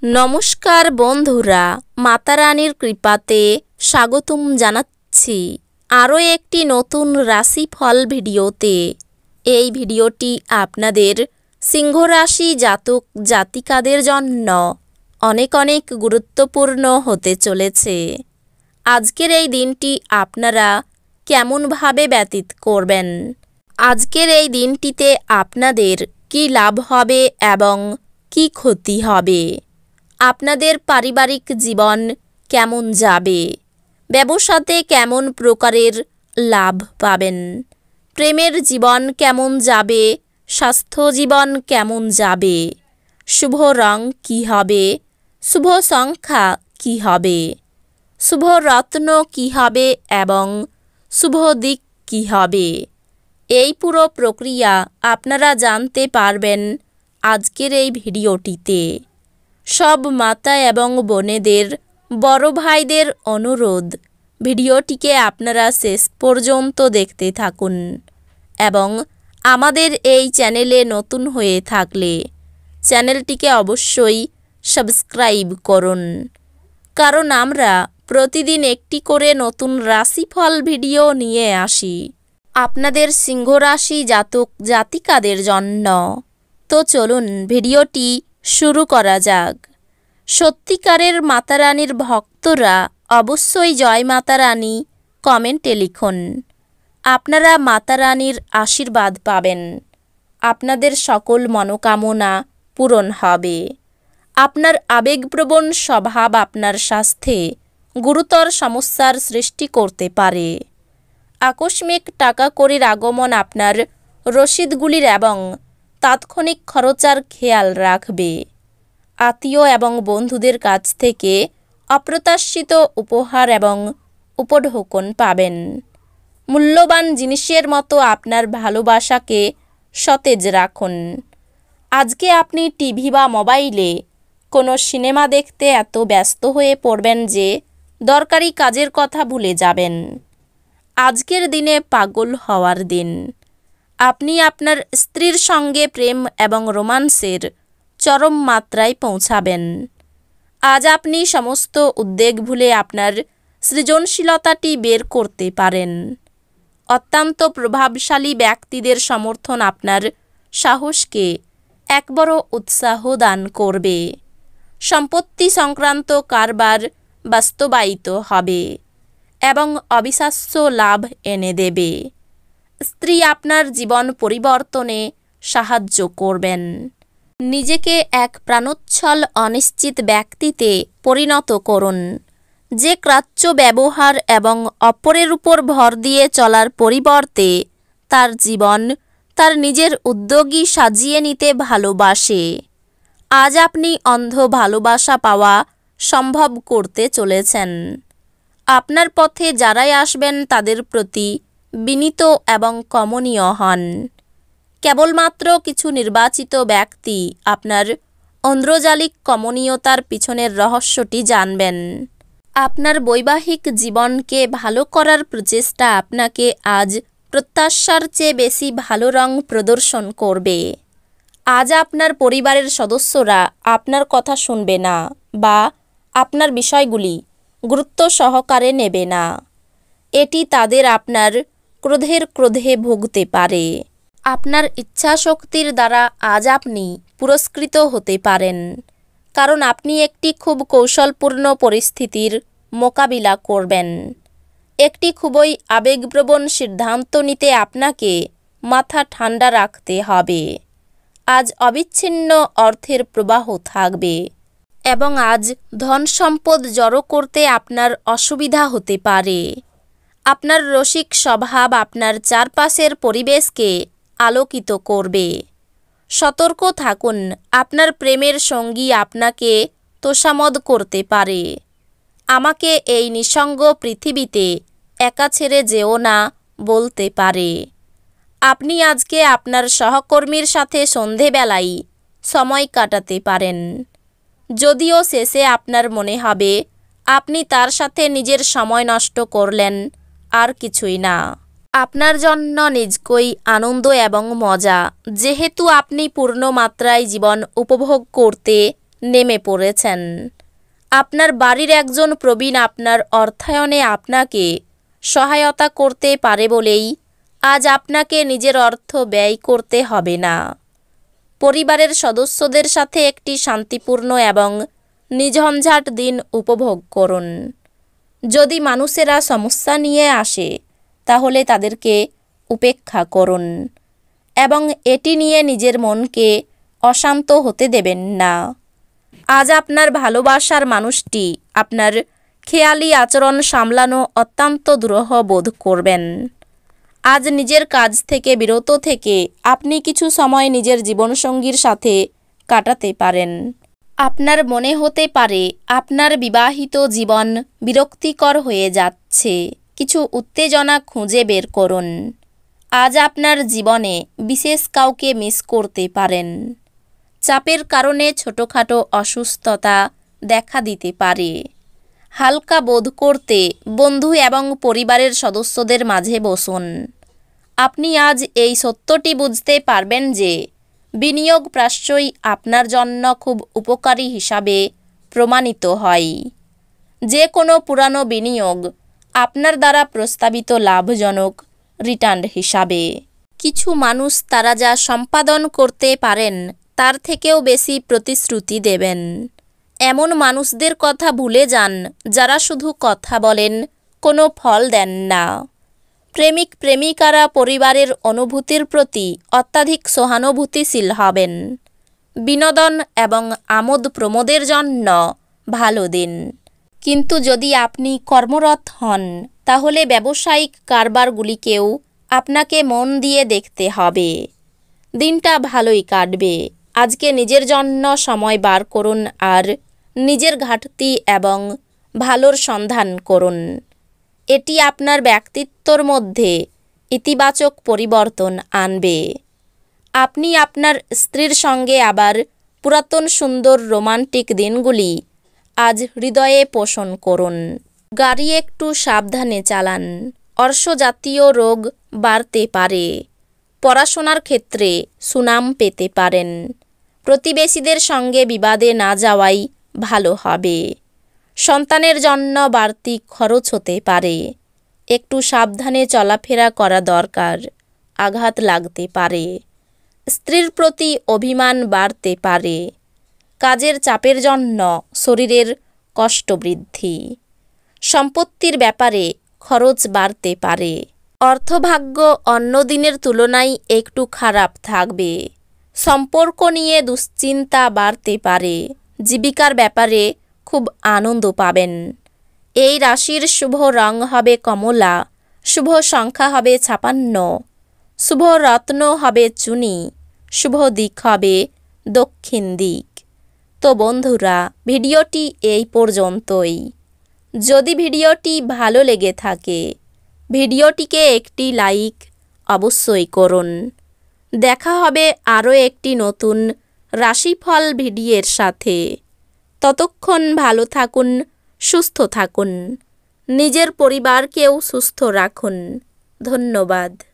নমস্কার বন্ধুরা, মাতা রানীর কৃপাতে স্বাগতম জানাচ্ছি আরও একটি নতুন রাশিফল ভিডিওতে। এই ভিডিওটি আপনাদের সিংহ রাশি জাতক জাতিকাদের জন্য অনেক অনেক গুরুত্বপূর্ণ হতে চলেছে। আজকের এই দিনটি আপনারা কেমনভাবে ব্যতীত করবেন, আজকের এই দিনটিতে আপনাদের কি লাভ হবে এবং কি ক্ষতি হবে, আপনাদের পারিবারিক জীবন কেমন যাবে, ব্যবসাতে কেমন প্রকারের লাভ পাবেন, প্রেমের জীবন কেমন যাবে, স্বাস্থ্য জীবন কেমন যাবে, শুভ রং কী হবে, শুভ সংখ্যা কী হবে, শুভ রত্ন কী হবে এবং শুভ দিক কী হবে, এই পুরো প্রক্রিয়া আপনারা জানতে পারবেন আজকের এই ভিডিওটিতে। সব মাতা এবং বোনেদের, বড় ভাইদের অনুরোধ, ভিডিওটিকে আপনারা শেষ পর্যন্ত দেখতে থাকুন এবং আমাদের এই চ্যানেলে নতুন হয়ে থাকলে চ্যানেলটিকে অবশ্যই সাবস্ক্রাইব করুন, কারণ আমরা প্রতিদিন একটি করে নতুন রাশিফল ভিডিও নিয়ে আসি আপনাদের সিংহ রাশি জাতক জাতিকাদের জন্য। তো চলুন ভিডিওটি শুরু করা যাক। সত্যিকারের মাতা রানীর ভক্তরা অবশ্যই জয় মাতা রানী কমেন্টে লিখুন। আপনারা মাতা রানীর আশীর্বাদ পাবেন, আপনাদের সকল মনোকামনা পূরণ হবে। আপনার আবেগপ্রবণ স্বভাব আপনার স্বাস্থ্যে গুরুতর সমস্যার সৃষ্টি করতে পারে। আকস্মিক টাকা কড়ির আগমন আপনার রসিদগুলির এবং তাৎক্ষণিক খরচার খেয়াল রাখবে। আত্মীয় এবং বন্ধুদের কাছ থেকে অপ্রত্যাশিত উপহার এবং উপঢৌকন পাবেন। মূল্যবান জিনিসের মতো আপনার ভালোবাসাকে সতেজ রাখুন। আজকে আপনি টিভি বা মোবাইলে কোনো সিনেমা দেখতে এত ব্যস্ত হয়ে পড়বেন যে দরকারি কাজের কথা ভুলে যাবেন। আজকের দিনে পাগল হওয়ার দিন। আপনি আপনার স্ত্রীর সঙ্গে প্রেম এবং রোমান্সের চরম মাত্রায় পৌঁছাবেন। আজ আপনি সমস্ত উদ্বেগ ভুলে আপনার সৃজনশীলতাটি বের করতে পারেন। অত্যন্ত প্রভাবশালী ব্যক্তিদের সমর্থন আপনার সাহসকে এক বড় উৎসাহ দান করবে। সম্পত্তি সংক্রান্ত কারবার বাস্তবায়িত হবে এবং অবিশ্বাস্য লাভ এনে দেবে। স্ত্রী আপনার জীবন পরিবর্তনে সাহায্য করবেন। নিজেকে এক প্রাণোচ্ছল অনিশ্চিত ব্যক্তিতে পরিণত করুন, যে গ্রাহ্য ব্যবহার এবং অপরের উপর ভর দিয়ে চলার পরিবর্তে তার জীবন তার নিজের উদ্যোগী সাজিয়ে নিতে ভালোবাসে। আজ আপনি অন্ধ ভালোবাসা পাওয়া সম্ভব করতে চলেছেন। আপনার পথে যারাই আসবেন তাদের প্রতি বিনীত এবং কমনীয় হন। কেবলমাত্র কিছু নির্বাচিত ব্যক্তি আপনার ঐন্দ্রজালিক কমনীয়তার পিছনের রহস্যটি জানবেন। আপনার বৈবাহিক জীবনকে ভালো করার প্রচেষ্টা আপনাকে আজ প্রত্যাশার চেয়ে বেশি ভালো রং প্রদর্শন করবে। আজ আপনার পরিবারের সদস্যরা আপনার কথা শুনবে না বা আপনার বিষয়গুলি গুরুত্ব সহকারে নেবে না। এটি তাদের আপনার ক্রোধে ভুগতে পারে। আপনার ইচ্ছাশক্তির দ্বারা আজ আপনি পুরস্কৃত হতে পারেন, কারণ আপনি একটি খুব কৌশলপূর্ণ পরিস্থিতির মোকাবিলা করবেন। একটি খুবই আবেগপ্রবণ সিদ্ধান্ত নিতে আপনাকে মাথা ঠান্ডা রাখতে হবে। আজ অবিচ্ছিন্ন অর্থের প্রবাহ থাকবে এবং আজ ধন সম্পদ জড়ো করতে আপনার অসুবিধা হতে পারে। আপনার রসিক স্বভাব আপনার চারপাশের পরিবেশকে আলোকিত করবে। সতর্ক থাকুন, আপনার প্রেমের সঙ্গী আপনাকে তোষামদ করতে পারে। আমাকে এই নিঃসঙ্গ পৃথিবীতে একা ছেড়ে যেও না বলতে পারে। আপনি আজকে আপনার সহকর্মীর সাথে সন্ধেবেলায় সময় কাটাতে পারেন, যদিও শেষে আপনার মনে হবে আপনি তার সাথে নিজের সময় নষ্ট করলেন, আর কিছুই না। আপনার জন্য নিজকই আনন্দ এবং মজা, যেহেতু আপনি পূর্ণ মাত্রায় জীবন উপভোগ করতে নেমে পড়েছেন। আপনার বাড়ির একজন প্রবীণ আপনার অর্থায়নে আপনাকে সহায়তা করতে পারে বলেই আজ আপনাকে নিজের অর্থ ব্যয় করতে হবে না। পরিবারের সদস্যদের সাথে একটি শান্তিপূর্ণ এবং নিঝঞ্ঝাট দিন উপভোগ করুন। যদি মানুষেরা সমস্যা নিয়ে আসে তাহলে তাদেরকে উপেক্ষা করুন এবং এটি নিয়ে নিজের মনকে অশান্ত হতে দেবেন না। আজ আপনার ভালোবাসার মানুষটি আপনার খেয়ালি আচরণ সামলানো অত্যন্ত দুরূহ বোধ করবেন। আজ নিজের কাজ থেকে বিরত থেকে আপনি কিছু সময় নিজের জীবনসঙ্গীর সাথে কাটাতে পারেন। আপনার মনে হতে পারে আপনার বিবাহিত জীবন বিরক্তিকর হয়ে যাচ্ছে। কিছু উত্তেজনা খুঁজে বের করুন। আজ আপনার জীবনে বিশেষ কাউকে মিস করতে পারেন। চাপের কারণে ছোটোখাটো অসুস্থতা দেখা দিতে পারে। হালকা বোধ করতে বন্ধু এবং পরিবারের সদস্যদের মাঝে বসুন। আপনি আজ এই সত্যটি বুঝতে পারবেন যে বিনিয়োগ প্রায়শই আপনার জন্য খুব উপকারী হিসাবে প্রমাণিত হয়। যে কোনো পুরানো বিনিয়োগ আপনার দ্বারা প্রস্তাবিত লাভজনক রিটার্ন হিসাবে। কিছু মানুষ তারা যা সম্পাদন করতে পারেন তার থেকেও বেশি প্রতিশ্রুতি দেবেন। এমন মানুষদের কথা ভুলে যান যারা শুধু কথা বলেন, কোনো ফল দেন না। প্রেমিক প্রেমিকারা পরিবারের অনুভূতির প্রতি অত্যাধিক সহানুভূতিশীল হবেন। বিনোদন এবং আমোদ প্রমোদের জন্য ভালো দিন। কিন্তু যদি আপনি কর্মরত হন তাহলে ব্যবসায়িক কারবারগুলিকেও আপনাকে মন দিয়ে দেখতে হবে। দিনটা ভালোই কাটবে। আজকে নিজের জন্য সময় বার করুন আর নিজের ঘাটতি এবং ভালোর সন্ধান করুন। এটি আপনার ব্যক্তিত্বর মধ্যে ইতিবাচক পরিবর্তন আনবে। আপনি আপনার স্ত্রীর সঙ্গে আবার পুরাতন সুন্দর রোমান্টিক দিনগুলি আজ হৃদয়ে পোষণ করুন। গাড়ি একটু সাবধানে চালান। অর্শজাতীয় রোগ বাড়তে পারে। পড়াশোনার ক্ষেত্রে সুনাম পেতে পারেন। প্রতিবেশীদের সঙ্গে বিবাদে না যাওয়াই ভালো হবে। সন্তানের জন্য বাড়তি খরচ হতে পারে। একটু সাবধানে চলাফেরা করা দরকার। আঘাত লাগতে পারে। স্ত্রীর প্রতি অভিমান বাড়তে পারে। কাজের চাপের জন্য শরীরের কষ্ট বৃদ্ধি। সম্পত্তির ব্যাপারে খরচ বাড়তে পারে। অর্থভাগ্য অন্য দিনের তুলনায় একটু খারাপ থাকবে। সম্পর্ক নিয়ে দুশ্চিন্তা বাড়তে পারে। জীবিকার ব্যাপারে খুব আনন্দ পাবেন। এই রাশির শুভ রং হবে কমলা। শুভ সংখ্যা হবে 56। শুভ রত্ন হবে চুনি। শুভ দিক হবে দক্ষিণ দিক। তো বন্ধুরা, ভিডিওটি এই পর্যন্তই। যদি ভিডিওটি ভালো লেগে থাকে ভিডিওটিকে একটি লাইক অবশ্যই করুন। দেখা হবে আরও একটি নতুন রাশিফল ভিডিওর সাথে। ততক্ষণ ভালো থাকুন, সুস্থ থাকুন। নিজের পরিবারকেও সুস্থ রাখুন। ধন্যবাদ।